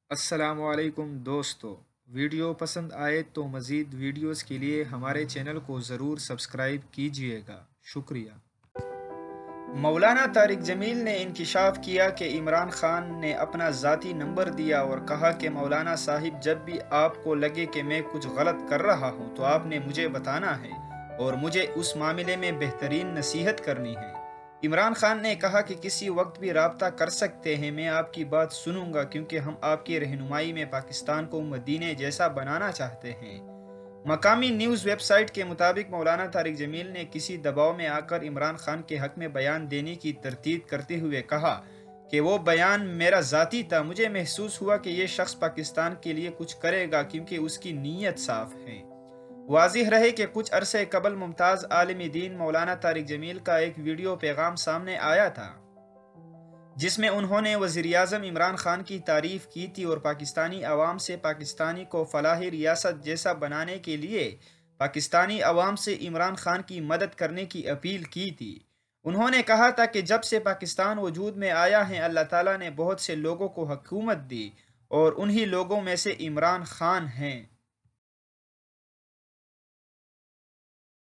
السلام علیکم دوستو، ویڈیو پسند آئے تو مزید ویڈیوز کے لیے ہمارے چینل کو ضرور سبسکرائب کیجیے گا، شکریہ۔ مولانا طارق جمیل نے انکشاف کیا کہ عمران خان نے اپنا ذاتی نمبر دیا اور کہا کہ مولانا صاحب، جب بھی آپ کو لگے کہ میں کچھ غلط کر رہا ہوں تو آپ نے مجھے بتانا ہے اور مجھے اس معاملے میں بہترین نصیحت کرنی ہے۔ عمران خان نے کہا کہ کسی وقت بھی رابطہ کر سکتے ہیں، میں آپ کی بات سنوں گا کیونکہ ہم آپ کی رہنمائی میں پاکستان کو مدینے جیسا بنانا چاہتے ہیں۔ مقامی نیوز ویب سائٹ کے مطابق مولانا طارق جمیل نے کسی دباؤ میں آ کر عمران خان کے حق میں بیان دینے کی تردید کرتے ہوئے کہا کہ وہ بیان میرا ذاتی تھا، مجھے محسوس ہوا کہ یہ شخص پاکستان کے لیے کچھ کرے گا کیونکہ اس کی نیت صاف ہے۔ واضح رہے کہ کچھ عرصے قبل ممتاز عالم دین مولانا طارق جمیل کا ایک ویڈیو پیغام سامنے آیا تھا جس میں انہوں نے وزیراعظم عمران خان کی تعریف کی تھی اور پاکستانی عوام سے پاکستانی کو فلاحی ریاست جیسا بنانے کے لیے پاکستانی عوام سے عمران خان کی مدد کرنے کی اپیل کی تھی۔ انہوں نے کہا تھا کہ جب سے پاکستان وجود میں آیا ہے، اللہ تعالیٰ نے بہت سے لوگوں کو حکومت دی اور انہی لوگوں میں سے عمران خان ہیں۔